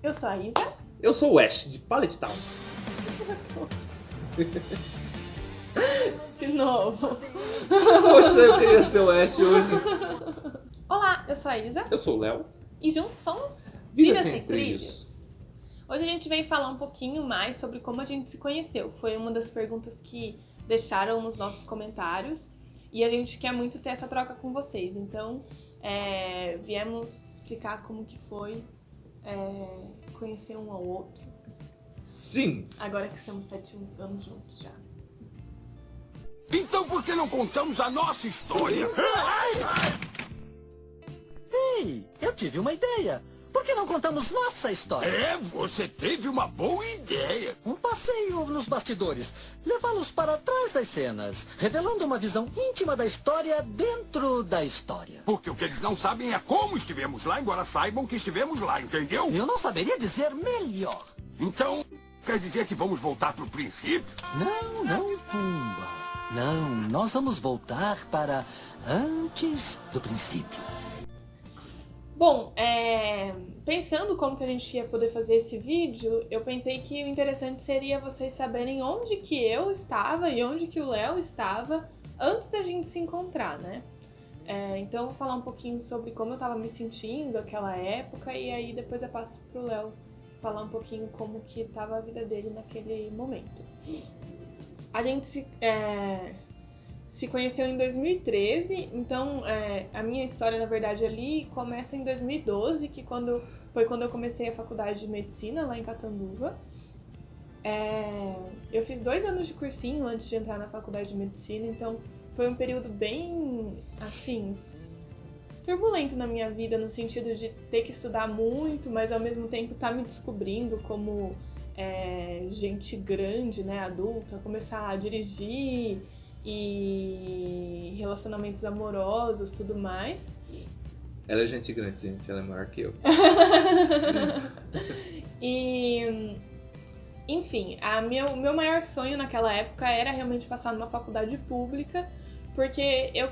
Eu sou a Isa. Eu sou o Ash, de Pallet Town. De novo. Poxa, eu queria ser o Ash hoje. Olá, eu sou a Isa. Eu sou o Léo. E juntos somos Vida Sem Trilhos. Hoje a gente veio falar um pouquinho mais sobre como a gente se conheceu. Foi uma das perguntas que deixaram nos nossos comentários. E a gente quer muito ter essa troca com vocês. Então, viemos explicar como que foi conhecer um ao outro. Sim. Agora que estamos 7 anos juntos já. Então por que não contamos a nossa história? Ei, eu tive uma ideia. Por que não contamos nossa história? Você teve uma boa ideia. Um passeio nos bastidores. Levá-los para trás das cenas, revelando uma visão íntima da história dentro da história. Porque o que eles não sabem é como estivemos lá, embora saibam que estivemos lá, entendeu? Eu não saberia dizer melhor. Então, quer dizer que vamos voltar pro princípio? Não, Pumba. Não, nós vamos voltar para antes do princípio. Bom, pensando como que a gente ia poder fazer esse vídeo, eu pensei que o interessante seria vocês saberem onde que eu estava e onde que o Léo estava antes da gente se encontrar, né? Então eu vou falar um pouquinho sobre como eu estava me sentindo naquela época e aí depois eu passo pro Léo falar um pouquinho como que estava a vida dele naquele momento. A gente se conheceu em 2013, então a minha história, na verdade, ali começa em 2012, que foi quando eu comecei a faculdade de medicina lá em Catanduva. Eu fiz 2 anos de cursinho antes de entrar na faculdade de medicina, então foi um período bem, assim, turbulento na minha vida, no sentido de ter que estudar muito, mas ao mesmo tempo estar me descobrindo como gente grande, né, adulta, começar a dirigir e relacionamentos amorosos, tudo mais. Ela é gente grande, gente. Ela é maior que eu. E, enfim, meu maior sonho naquela época era realmente passar numa faculdade pública, porque eu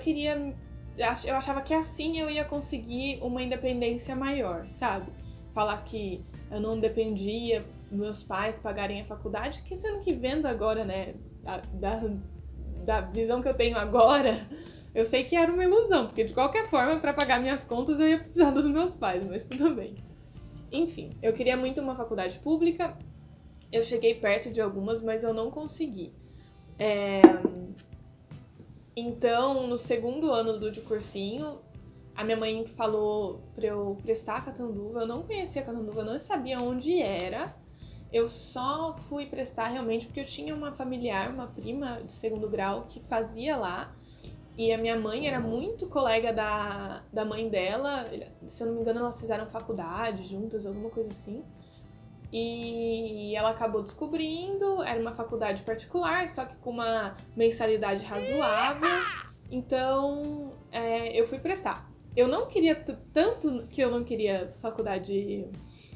achava que assim eu ia conseguir uma independência maior, sabe? Falar que eu não dependia dos meus pais pagarem a faculdade, que sendo que vendo agora, né, da visão que eu tenho agora, eu sei que era uma ilusão, porque de qualquer forma, para pagar minhas contas, eu ia precisar dos meus pais, mas tudo bem. Enfim, eu queria muito uma faculdade pública, eu cheguei perto de algumas, mas eu não consegui. Então, no segundo ano de cursinho, a minha mãe falou pra eu prestar Catanduva. Eu não conhecia Catanduva, eu não sabia onde era. Eu só fui prestar realmente porque eu tinha uma familiar, uma prima de segundo grau que fazia lá. E a minha mãe era muito colega da mãe dela. Se eu não me engano, elas fizeram faculdade juntas, alguma coisa assim. E ela acabou descobrindo, era uma faculdade particular, só que com uma mensalidade razoável. Então, eu fui prestar. Eu não queria tanto que eu não queria faculdade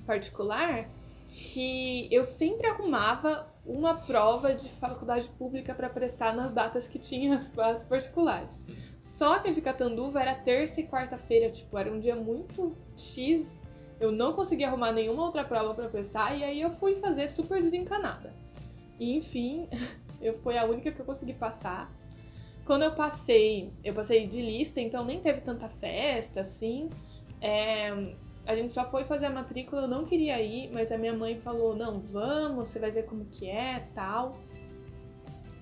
particular, que eu sempre arrumava uma prova de faculdade pública para prestar nas datas que tinha as particulares. Só que a de Catanduva era terça e quarta-feira, tipo, era um dia muito X. Eu não consegui arrumar nenhuma outra prova para prestar e aí eu fui fazer super desencanada. E enfim, foi a única que eu consegui passar. Quando eu passei de lista, então nem teve tanta festa, assim. A gente só foi fazer a matrícula, eu não queria ir, mas a minha mãe falou, não, vamos, você vai ver como que é, tal.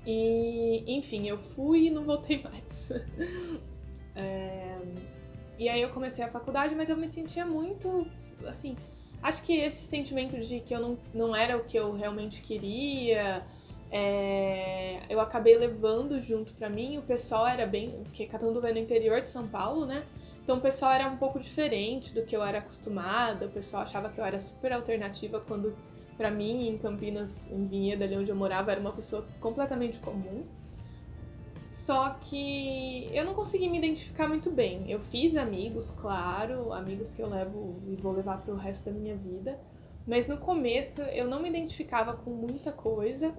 E, enfim, eu fui e não voltei mais. E aí eu comecei a faculdade, mas eu me sentia muito, assim... Acho que esse sentimento de que eu não era o que eu realmente queria... eu acabei levando junto pra mim, o pessoal era porque Catanduva é no interior de São Paulo, né? Então o pessoal era um pouco diferente do que eu era acostumada, o pessoal achava que eu era super alternativa, quando pra mim, em Campinas, em Vinhedo, ali onde eu morava, era uma pessoa completamente comum. Só que eu não consegui me identificar muito bem. Eu fiz amigos, claro, amigos que eu levo e vou levar pro resto da minha vida, mas no começo eu não me identificava com muita coisa.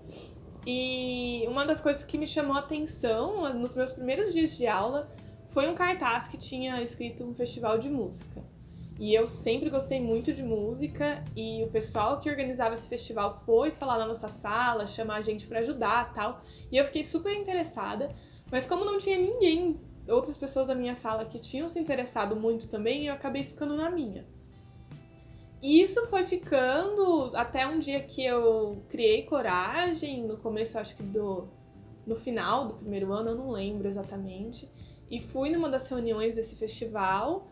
E uma das coisas que me chamou a atenção nos meus primeiros dias de aula foi um cartaz que tinha escrito um festival de música. E eu sempre gostei muito de música e o pessoal que organizava esse festival foi falar na nossa sala, chamar a gente pra ajudar e tal. E eu fiquei super interessada, mas como não tinha ninguém, outras pessoas da minha sala que tinham se interessado muito também, eu acabei ficando na minha. E isso foi ficando até um dia que eu criei coragem, no começo acho que no final do primeiro ano, eu não lembro exatamente, e fui numa das reuniões desse festival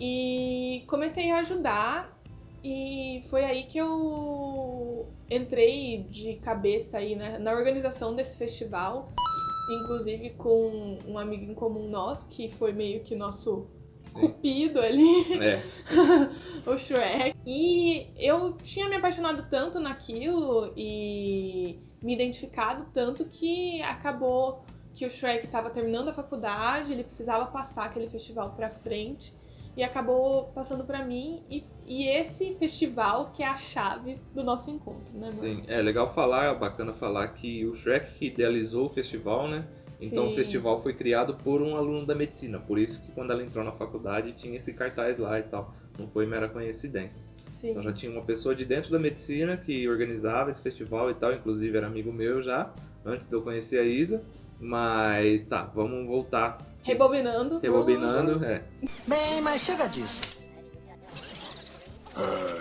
e comecei a ajudar, e foi aí que eu entrei de cabeça aí na organização desse festival, inclusive com um amigo em comum nosso, que foi meio que nosso cupido ali, É. o Shrek. E eu tinha me apaixonado tanto naquilo e me identificado tanto que acabou que o Shrek estava terminando a faculdade, ele precisava passar aquele festival pra frente e acabou passando pra mim, e esse festival que é a chave do nosso encontro, né, amor? Sim, é legal falar, é bacana falar que o Shrek que idealizou o festival, né? Então Sim. o festival foi criado por um aluno da medicina, por isso que quando ela entrou na faculdade tinha esse cartaz lá e tal, não foi mera coincidência. Sim. Então já tinha uma pessoa de dentro da medicina que organizava esse festival e tal, inclusive era amigo meu já, antes de eu conhecer a Isa, mas tá, vamos voltar. Rebobinando. Rebobinando, é. Bem, mas chega disso.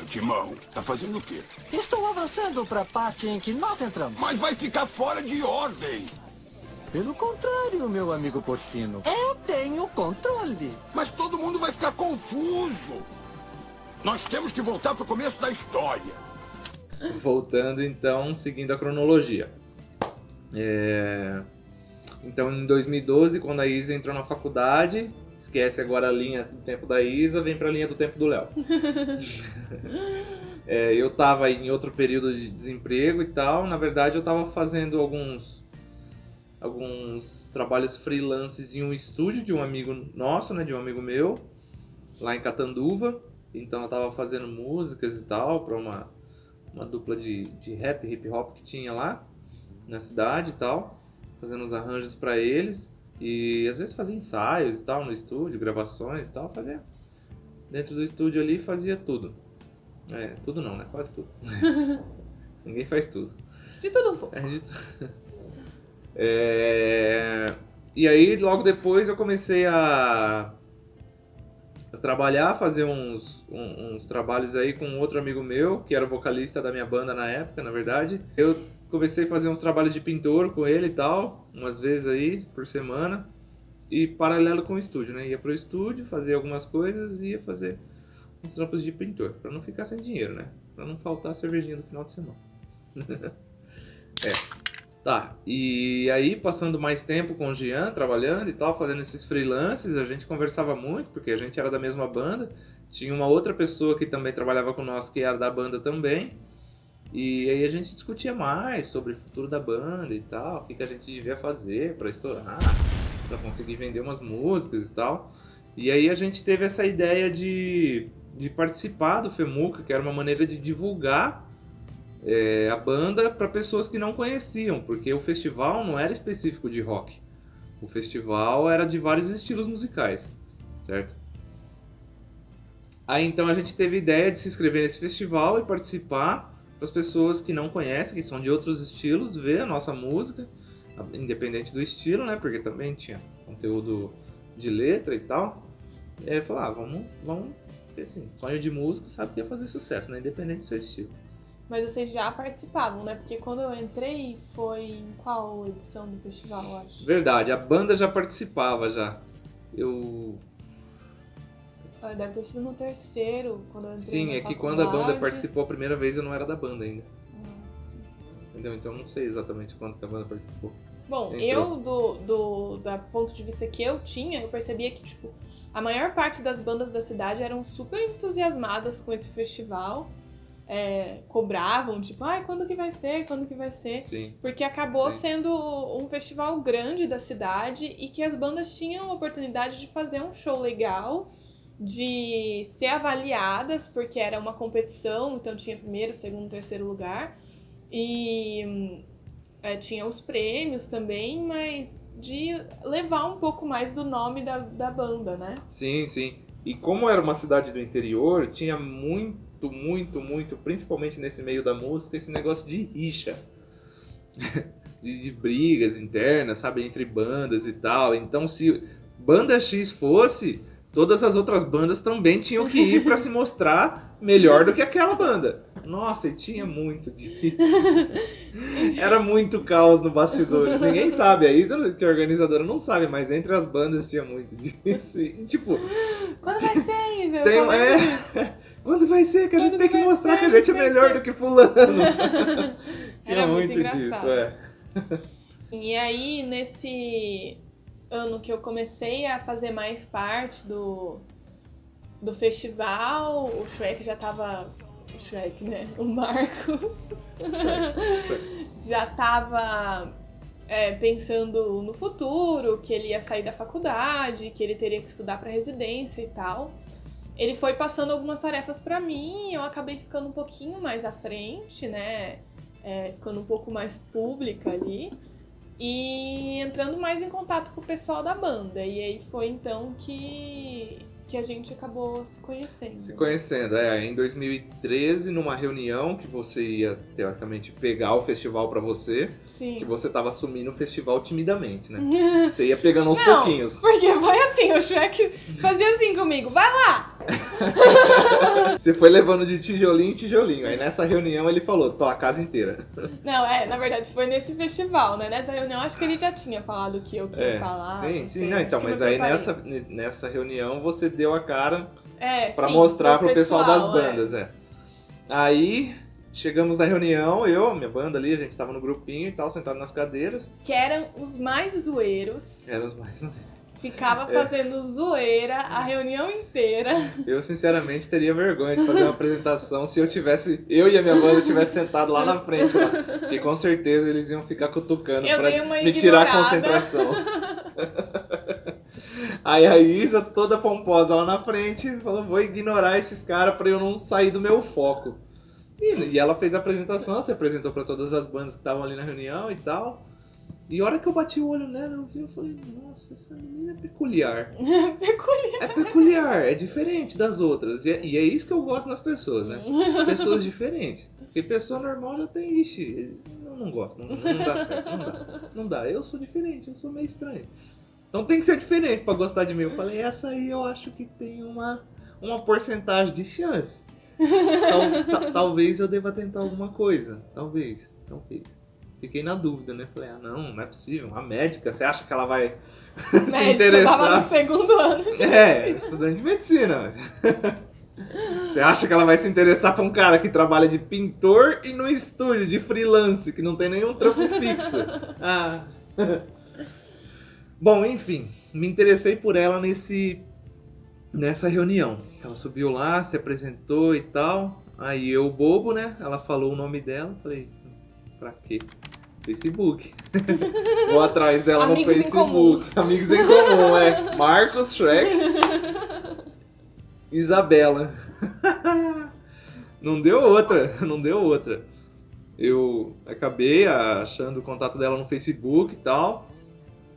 Timão, tá fazendo o quê? Estou avançando para a parte em que nós entramos. Mas vai ficar fora de ordem. Pelo contrário, meu amigo porcino. Eu tenho controle. Mas todo mundo vai ficar confuso. Nós temos que voltar pro começo da história. Voltando então, seguindo a cronologia. Então em 2012, quando a Isa entrou na faculdade, esquece agora a linha do tempo da Isa, vem pra linha do tempo do Léo. Eu tava em outro período de desemprego e tal, na verdade eu tava fazendo alguns trabalhos freelances em um estúdio de um amigo nosso, né, de um amigo meu, lá em Catanduva. Então eu tava fazendo músicas e tal pra uma dupla de rap, hip hop que tinha lá na cidade e tal, fazendo uns arranjos pra eles, e às vezes fazia ensaios e tal no estúdio, gravações e tal, fazia dentro do estúdio ali, fazia tudo. Tudo não, né? Quase tudo. Ninguém faz tudo. De tudo um pouco. E aí logo depois eu comecei a trabalhar, fazer uns trabalhos aí com outro amigo meu, que era o vocalista da minha banda na época, na verdade. Eu comecei a fazer uns trabalhos de pintor com ele e tal, umas vezes aí por semana, e paralelo com o estúdio, né? Ia pro estúdio, fazia algumas coisas e ia fazer uns trampos de pintor, pra não ficar sem dinheiro, né? Pra não faltar a cervejinha do final de semana. Tá, e aí passando mais tempo com o Jean, trabalhando e tal, fazendo esses freelances, a gente conversava muito, porque a gente era da mesma banda. Tinha uma outra pessoa que também trabalhava com nós, que era da banda também. E aí a gente discutia mais sobre o futuro da banda e tal, o que a gente devia fazer pra estourar, pra conseguir vender umas músicas e tal. E aí a gente teve essa ideia de participar do FEMUCA, que era uma maneira de divulgar a banda para pessoas que não conheciam, porque o festival não era específico de rock. O festival era de vários estilos musicais, certo? Aí então a gente teve a ideia de se inscrever nesse festival e participar, para as pessoas que não conhecem, que são de outros estilos, ver a nossa música, independente do estilo, né? Porque também tinha conteúdo de letra e tal. E aí falar, vamos, porque assim, sonho de músico sabe que ia fazer sucesso, né? Independente do seu estilo. Mas vocês já participavam, né? Porque quando eu entrei, foi em qual edição do festival, eu acho? Verdade, a banda já participava já. Deve ter sido no terceiro, quando eu entrei. Sim, na é que quando a banda faculdade. participou a primeira vez eu não era da banda ainda. Sim. Entendeu? Então eu não sei exatamente quando que a banda participou. Bom, Entrou. eu, da ponto de vista que eu tinha, eu percebia que, tipo, a maior parte das bandas da cidade eram super entusiasmadas com esse festival. Cobravam, tipo, quando que vai ser? Quando que vai ser? Sim. Porque acabou Sim. sendo um festival grande da cidade e que as bandas tinham a oportunidade de fazer um show legal, de ser avaliadas, porque era uma competição, então tinha primeiro, segundo, terceiro lugar, e tinha os prêmios também, mas de levar um pouco mais do nome da banda, né? Sim, sim. E como era uma cidade do interior, tinha muito, principalmente nesse meio da música, esse negócio de rixa. de brigas internas, sabe, entre bandas e tal. Então, se banda X fosse, todas as outras bandas também tinham que ir pra se mostrar melhor do que aquela banda. Nossa, e tinha muito disso. Era muito caos no bastidores. Ninguém sabe, é isso que a organizadora não sabe, mas entre as bandas tinha muito disso. E, tipo, Quando vai ser isso? quando vai ser que a gente tem que mostrar que a gente é melhor do que fulano? Tinha Era muito muito disso, E aí, nesse ano que eu comecei a fazer mais parte do festival, o Shrek já tava... O Shrek, né? O Marcos já tava pensando no futuro, que ele ia sair da faculdade, que ele teria que estudar para residência e tal. Ele foi passando algumas tarefas para mim, eu acabei ficando um pouquinho mais à frente, né? Ficando um pouco mais pública ali e entrando mais em contato com o pessoal da banda. E aí foi então que a gente acabou se conhecendo. Se conhecendo, em 2013, numa reunião que você ia, teoricamente, pegar o festival pra você. Sim. Que você tava assumindo o festival timidamente, né? Você ia pegando aos Não, pouquinhos. Porque foi assim, o Shrek fazia assim comigo, vai lá! Você foi levando de tijolinho em tijolinho. Aí nessa reunião ele falou, tô a casa inteira. Não, na verdade foi nesse festival, né? Nessa reunião acho que ele já tinha falado que eu queria falar. Sim, não, então, mas aí nessa reunião você deu a cara pra sim, mostrar pro pessoal das pessoal, bandas, Aí chegamos na reunião, minha banda ali, a gente tava no grupinho e tal, sentado nas cadeiras. Que eram os mais zoeiros. Eram os mais... Ficava fazendo zoeira a reunião inteira. Eu, sinceramente, teria vergonha de fazer uma apresentação se eu e a minha banda tivesse sentado lá na frente. Lá. Porque com certeza eles iam ficar cutucando pra me tirar a concentração. Aí a Isa, toda pomposa lá na frente, falou, vou ignorar esses caras pra eu não sair do meu foco. E ela fez a apresentação, se apresentou pra todas as bandas que estavam ali na reunião e tal. E a hora que eu bati o olho nela, eu falei, nossa, essa menina é peculiar. É peculiar, é diferente das outras. E é isso que eu gosto nas pessoas, né? Pessoas diferentes. Porque pessoa normal já tem, não gosto, não dá certo, não dá. Eu sou diferente, eu sou meio estranho. Então tem que ser diferente pra gostar de mim. Eu falei, essa aí eu acho que tem uma porcentagem de chance. Talvez eu deva tentar alguma coisa. Talvez. Fiquei na dúvida, né? Falei, não é possível. Uma médica, você acha que ela vai se interessar? Eu tava no segundo ano de estudante de medicina. Você acha que ela vai se interessar pra um cara que trabalha de pintor e no estúdio de freelance, que não tem nenhum trampo fixo? Bom, enfim, me interessei por ela nessa reunião. Ela subiu lá, se apresentou e tal. Aí eu, bobo, né? Ela falou o nome dela, falei, pra quê? Facebook. Vou atrás dela no Facebook. Amigos em comum, Marcos, Shrek, Isabela. Não deu outra. Eu acabei achando o contato dela no Facebook e tal.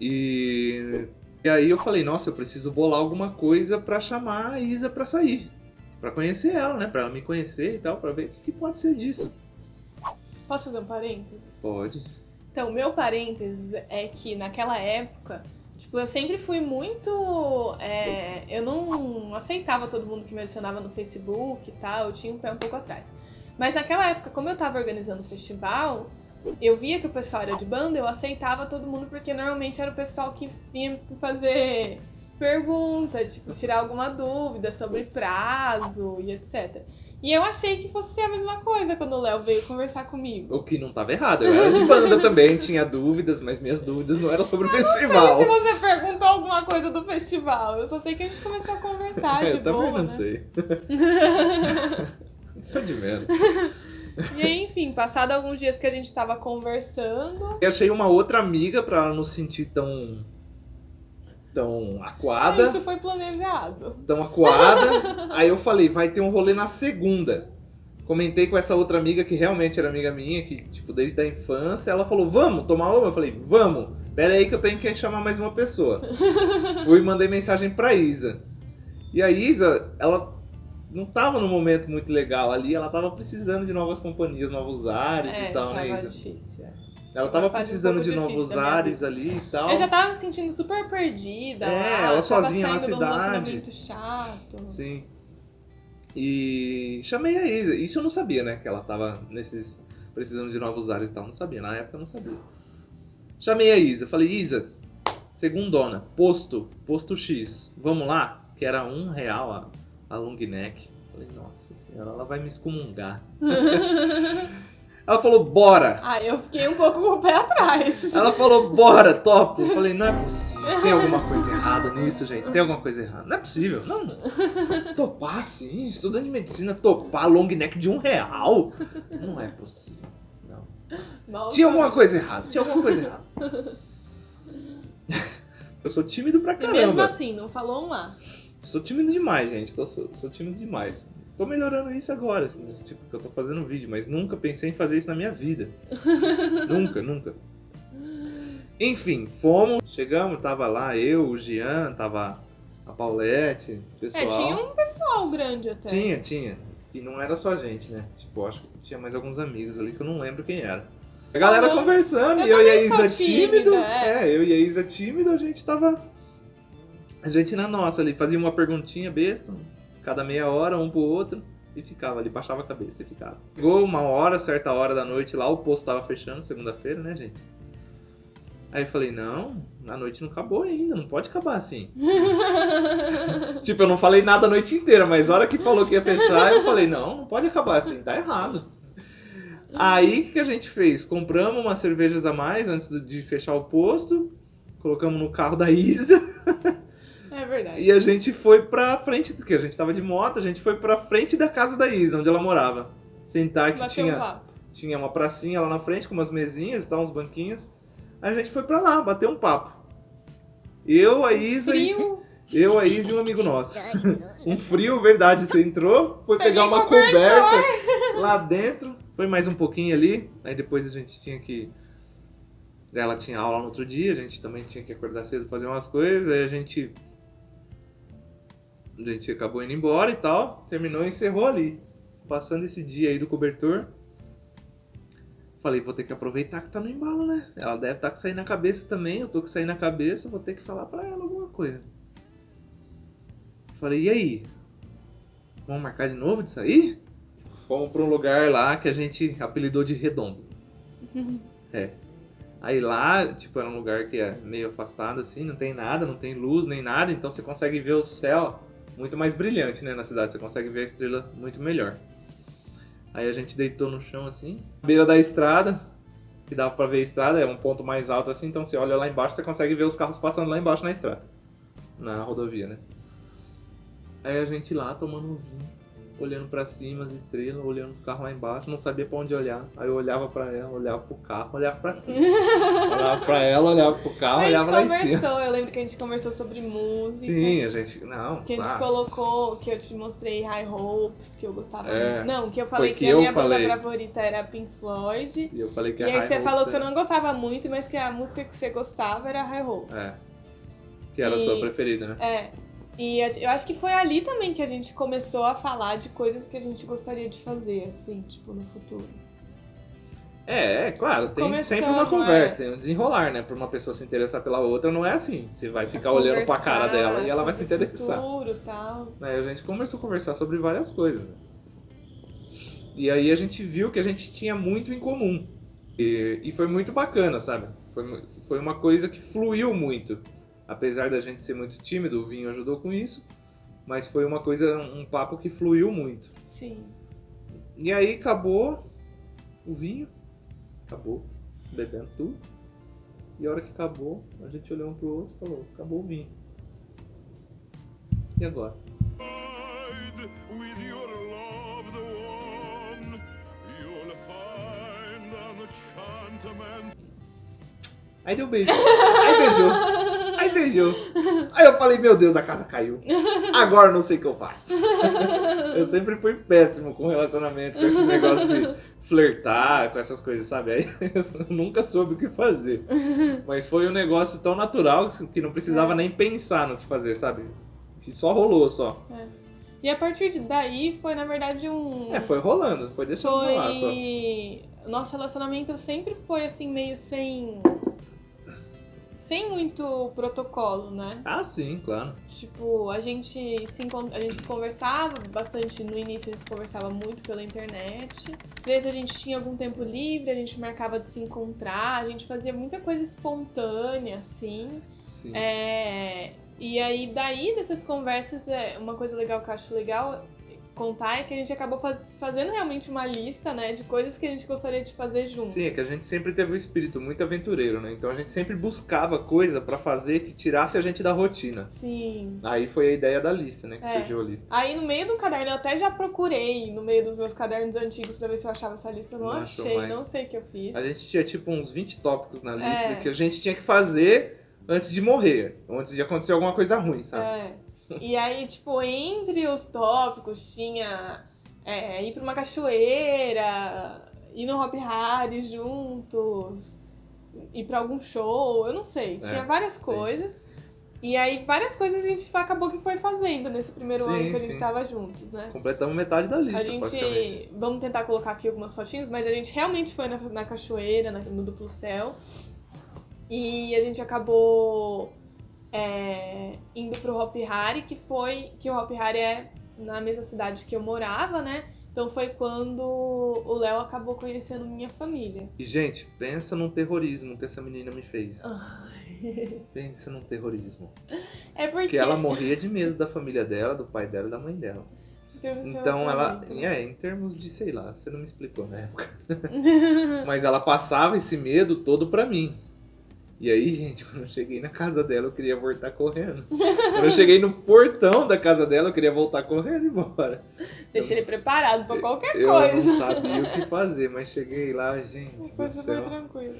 E aí eu falei, nossa, eu preciso bolar alguma coisa pra chamar a Isa pra sair. Pra conhecer ela, né? Pra ela me conhecer e tal, pra ver o que pode ser disso. Posso fazer um parênteses? Pode. Então, o meu parênteses é que naquela época, eu sempre fui muito... eu não aceitava todo mundo que me adicionava no Facebook e tal, eu tinha um pé um pouco atrás. Mas naquela época, como eu tava organizando o festival, eu via que o pessoal era de banda, eu aceitava todo mundo, porque normalmente era o pessoal que vinha fazer pergunta, tirar alguma dúvida sobre prazo e etc. E eu achei que fosse ser a mesma coisa quando o Léo veio conversar comigo. O que não estava errado, eu era de banda também, tinha dúvidas, mas minhas dúvidas não eram sobre o festival. Não sei se você perguntou alguma coisa do festival, eu só sei que a gente começou a conversar de boa, eu também não né? sei. Isso é de menos. E aí, enfim, passado alguns dias que a gente tava conversando... Eu achei uma outra amiga pra ela não se sentir tão acuada. Isso foi planejado. Tão acuada. Aí eu falei, vai ter um rolê na segunda. Comentei com essa outra amiga que realmente era amiga minha, que desde a infância. Ela falou, vamos tomar uma? Eu falei, vamos. Pera aí que eu tenho que chamar mais uma pessoa. Fui e mandei mensagem pra Isa. E a Isa, ela não tava num momento muito legal ali, ela tava precisando de novas companhias, novos ares e tal, né, tava Isa? difícil, Ela tava Uma fase um precisando pouco de difícil novos da minha ares vida. ali e tal. Eu já tava me sentindo super perdida lá, ela tava sozinha na saindo de um cidade. relacionamento chato. Sim. E chamei a Isa. Isso eu não sabia, né? Que ela tava precisando de novos ares e tal. Não sabia, na época eu não sabia. Chamei a Isa. Falei, Isa, segundona, posto X. Vamos lá? Que era R$1 a long neck. Falei, nossa senhora, ela vai me excomungar. Ela falou, bora! Ah, eu fiquei um pouco com o pé atrás. Ela falou, bora, topo. Eu falei, não é possível. Tem alguma coisa errada nisso, gente? Tem alguma coisa errada. Não é possível. Não. Topar, sim. Estudante de medicina, topar long neck de R$1. Não é possível. Não. Nossa. Tinha alguma coisa errada. Eu sou tímido pra E caramba. mesmo assim, não falou um A. Sou tímido demais, gente. Sou tímido demais. Tô melhorando isso agora, assim, tipo, que eu tô fazendo vídeo, mas nunca pensei em fazer isso na minha vida. Nunca. Enfim, chegamos, tava lá eu, o Jean, tava a Paulette, o pessoal. Tinha um pessoal grande até. Tinha. E não era só a gente, né? Tipo, acho que tinha mais alguns amigos ali que eu não lembro quem era. A galera conversando, e eu e a Isa tímido. Eu e a Isa tímido, a gente na nossa ali, fazia uma perguntinha besta, cada meia hora, um pro outro, e ficava ali, baixava a cabeça e ficava. Chegou certa hora da noite lá, o posto tava fechando, segunda-feira, né, gente? Aí eu falei, não, a noite não acabou ainda, não pode acabar assim. Tipo, eu não falei nada a noite inteira, mas a hora que falou que ia fechar, eu falei, não pode acabar assim, tá errado. Aí, o que a gente fez? Compramos umas cervejas a mais antes de fechar o posto, colocamos no carro da Isa. É verdade. E a gente foi pra frente, porque a gente tava de moto, a gente foi pra frente da casa da Isa, onde ela morava. Sentar, que tinha uma pracinha lá na frente, com umas mesinhas e tal, uns banquinhos. Aí a gente foi pra lá, bater um papo. Eu, a Isa e um amigo nosso. Um frio, verdade, você entrou, foi pegar uma coberta lá dentro, foi mais um pouquinho ali, aí depois a gente tinha que... Ela tinha aula no outro dia, a gente também tinha que acordar cedo fazer umas coisas, aí a gente acabou indo embora e tal, terminou e encerrou ali. Passando esse dia aí do cobertor, falei, vou ter que aproveitar que tá no embalo, né? Ela deve estar com isso aí na cabeça também, eu tô com isso aí na cabeça, vou ter que falar pra ela alguma coisa. Falei, e aí? Vamos marcar de novo de sair? Fomos pra um lugar lá que a gente apelidou de Redondo. Aí lá, tipo, era um lugar que é meio afastado assim, não tem nada, não tem luz nem nada, então você consegue ver o céu muito mais brilhante, né, na cidade, você consegue ver a estrela muito melhor. Aí a gente deitou no chão assim, na beira da estrada, que dava pra ver a estrada, é um ponto mais alto assim, então você olha lá embaixo, você consegue ver os carros passando lá embaixo na estrada, na rodovia, né. Aí a gente lá tomando um vinho, olhando pra cima, as estrelas, olhando os carros lá embaixo, não sabia pra onde olhar. Aí eu olhava pra ela, olhava pro carro, olhava pra cima. Olhava pra ela, olhava pro carro, olhava lá em cima. Eu lembro que a gente conversou sobre música. Sim, a gente... Não, que a gente colocou, que eu te mostrei High Hopes, que eu gostava muito. Não, que eu falei que a minha banda favorita era Pink Floyd. E eu falei que e aí você falou que você não gostava muito, mas que a música que você gostava era High Hopes. Que era a sua preferida, né? E eu acho que foi ali também que a gente começou a falar de coisas que a gente gostaria de fazer, assim, tipo, no futuro. Claro, tem sempre uma conversa, tem um desenrolar, né? Pra uma pessoa se interessar pela outra, não é assim. Você vai ficar olhando pra cara dela e ela vai se interessar. Futuro, tal. A gente começou a conversar sobre várias coisas. E aí a gente viu que a gente tinha muito em comum. E foi muito bacana, sabe? Foi uma coisa que fluiu muito. Apesar da gente ser muito tímido, o vinho ajudou com isso, mas foi um papo que fluiu muito. Sim. E aí acabou o vinho, acabou bebendo tudo, e a hora que acabou, a gente olhou um pro outro e falou, acabou o vinho. E agora? Aí deu beijo, aí beijou. Aí eu falei, meu Deus, a casa caiu. Agora eu não sei o que eu faço. Eu sempre fui péssimo com relacionamento, com esses negócios de flertar, com essas coisas, sabe? Aí eu nunca soube o que fazer. Mas foi um negócio tão natural que não precisava nem pensar no que fazer, sabe? que só rolou, só. E a partir daí foi, na verdade, Foi rolando, foi deixando rolar só. Nosso relacionamento sempre foi, assim, meio sem muito protocolo, né? Ah, sim, claro. Tipo, a gente se conversava bastante, no início a gente se conversava muito pela internet. Às vezes a gente tinha algum tempo livre, a gente marcava de se encontrar, a gente fazia muita coisa espontânea, assim. Sim. E aí, daí dessas conversas, uma coisa legal que eu acho legal contar é que a gente acabou fazendo realmente uma lista, né, de coisas que a gente gostaria de fazer junto. Sim, é que a gente sempre teve um espírito muito aventureiro, né? Então a gente sempre buscava coisa pra fazer que tirasse a gente da rotina. Sim. Aí foi a ideia da lista, né? Que surgiu a lista. Aí no meio do caderno, eu até já procurei no meio dos meus cadernos antigos pra ver se eu achava essa lista. Eu não achei, mais. não sei o que eu fiz. A gente tinha tipo uns 20 tópicos na lista que a gente tinha que fazer antes de morrer, antes de acontecer alguma coisa ruim, sabe? E aí, tipo, entre os tópicos tinha ir pra uma cachoeira, ir no Hop Hari juntos, ir pra algum show, eu não sei. Tinha várias coisas. E aí, várias coisas a gente acabou que foi fazendo nesse primeiro ano que a gente tava juntos, né? Completamos metade da lista, basicamente. Vamos tentar colocar aqui algumas fotinhos, mas a gente realmente foi na cachoeira, no Duplo Céu. E a gente acabou indo pro Hop Hari, que o Hop Hari é na mesma cidade que eu morava, né? Então foi quando o Léo acabou conhecendo minha família. E, gente, pensa num terrorismo que essa menina me fez. Pensa num terrorismo. Porque ela morria de medo da família dela, do pai dela e da mãe dela. Então ela, em termos de, sei lá, você não me explicou na época. Mas ela passava esse medo todo pra mim. E aí, gente, quando eu cheguei na casa dela, eu queria voltar correndo. Quando eu cheguei no portão da casa dela, eu queria voltar correndo e ir embora. Deixei ele preparado pra qualquer coisa. Eu não sabia o que fazer, mas cheguei lá, gente. Foi super tranquilo.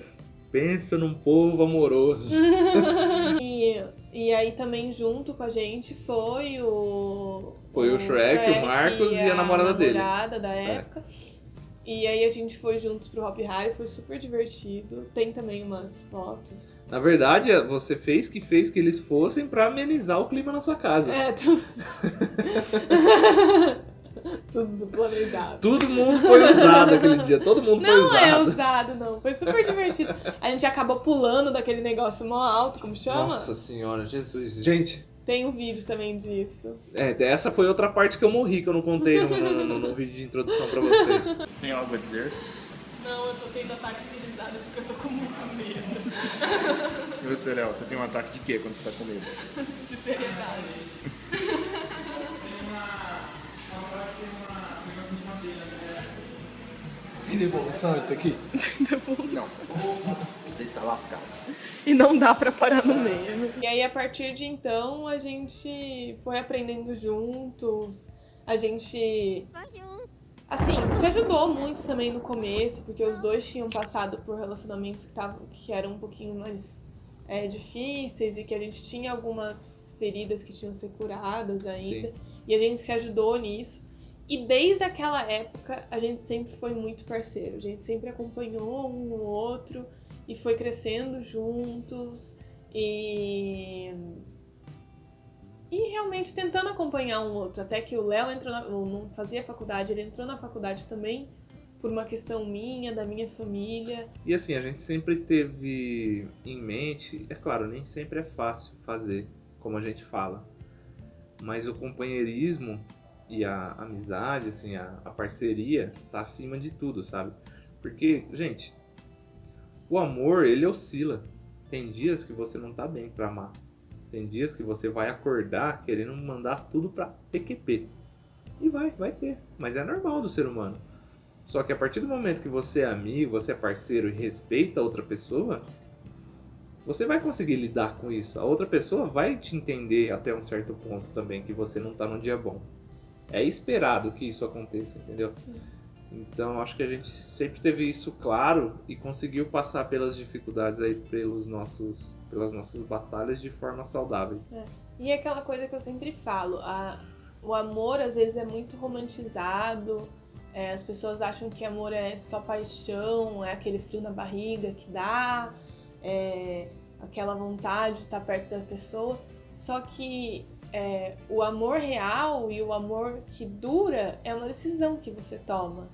Pensa num povo amoroso. E aí também junto com a gente foi o Shrek, o Marcos e a namorada dele. A namorada da época. E aí a gente foi juntos pro Hop Hari, foi super divertido. Tem também umas fotos. Na verdade, você fez que eles fossem pra amenizar o clima na sua casa. Tudo planejado. Todo mundo foi usado aquele dia, todo mundo foi usado. Não é usado, não. Foi super divertido. A gente acabou pulando daquele negócio mó alto, como chama? Nossa senhora, Jesus. Gente... Tem um vídeo também disso. Essa foi outra parte que eu morri, que eu não contei no vídeo de introdução pra vocês. Tem algo a dizer? Não, eu tô tendo ataque de risada porque eu tô com muito medo. E você, Léo, você tem um ataque de quê quando você tá com medo? De seriedade. Que devolução isso aqui? Não. Você está lascado. E não dá pra parar no meio. E aí, a partir de então, a gente foi aprendendo juntos. A gente, assim, se ajudou muito também no começo, porque os dois tinham passado por relacionamentos que eram um pouquinho mais difíceis e que a gente tinha algumas feridas que tinham que ser curadas ainda. Sim. E a gente se ajudou nisso. E desde aquela época, a gente sempre foi muito parceiro. A gente sempre acompanhou um ou outro e foi crescendo juntos e realmente tentando acompanhar um outro. Até que o Léo não fazia faculdade, ele entrou na faculdade também por uma questão minha, da minha família. E assim, a gente sempre teve em mente, é claro, nem sempre é fácil fazer, como a gente fala, mas o companheirismo e a amizade, assim, a parceria tá acima de tudo, sabe? Porque, gente, o amor, ele oscila. Tem dias que você não tá bem pra amar. Tem dias que você vai acordar querendo mandar tudo pra PQP. E vai ter. Mas é normal do ser humano. Só que a partir do momento que você é amigo, você é parceiro e respeita a outra pessoa, você vai conseguir lidar com isso. A outra pessoa vai te entender até um certo ponto também, que você não tá num dia bom. É esperado que isso aconteça, entendeu? Sim. Então, acho que a gente sempre teve isso claro e conseguiu passar pelas dificuldades aí, pelas nossas batalhas de forma saudável. E é aquela coisa que eu sempre falo, o amor às vezes é muito romantizado, as pessoas acham que amor é só paixão, é aquele frio na barriga que dá, aquela vontade de estar perto da pessoa, só que o amor real e o amor que dura é uma decisão que você toma.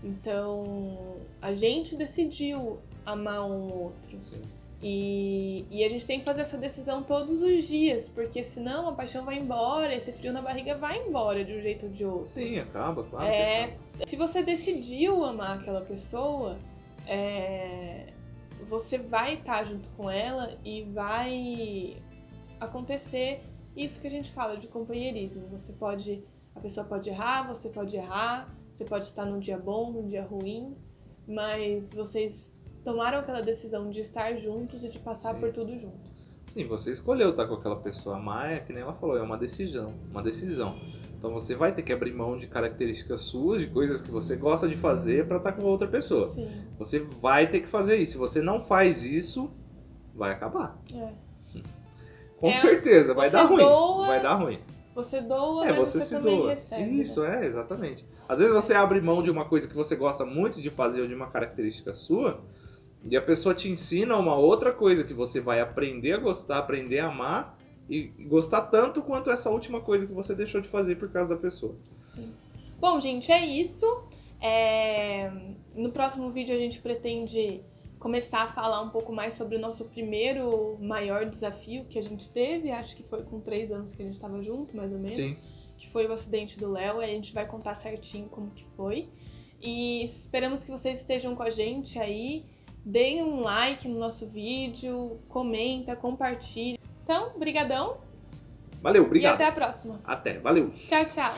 Então, a gente decidiu amar um outro. Sim. E a gente tem que fazer essa decisão todos os dias, porque senão a paixão vai embora, esse frio na barriga vai embora de um jeito ou de outro. Sim, acaba, claro que acaba. Se você decidiu amar aquela pessoa, você vai estar junto com ela e vai acontecer isso que a gente fala de companheirismo. A pessoa pode errar, você pode estar num dia bom, num dia ruim, mas vocês tomaram aquela decisão de estar juntos e de passar Sim. por tudo juntos. Sim, você escolheu estar com aquela pessoa. Amar é que nem ela falou, é uma decisão. Então você vai ter que abrir mão de características suas, de coisas que você gosta de fazer pra estar com outra pessoa. Sim. Você vai ter que fazer isso. Se você não faz isso, vai acabar. Com certeza, vai dar ruim. Vai dar ruim. Você doa, mas você você se também doa. recebe. Isso, exatamente. Às vezes você abre mão de uma coisa que você gosta muito de fazer ou de uma característica sua, e a pessoa te ensina uma outra coisa que você vai aprender a gostar, aprender a amar e gostar tanto quanto essa última coisa que você deixou de fazer por causa da pessoa. Sim. Bom, gente, é isso. No próximo vídeo a gente pretende começar a falar um pouco mais sobre o nosso primeiro maior desafio que a gente teve. Acho que foi com 3 anos que a gente estava junto, mais ou menos. Sim. Que foi o acidente do Léo. A gente vai contar certinho como que foi. E esperamos que vocês estejam com a gente aí. Deem um like no nosso vídeo, comenta, compartilha. Então, brigadão. Valeu, obrigado. E até a próxima. Até, valeu. Tchau, tchau.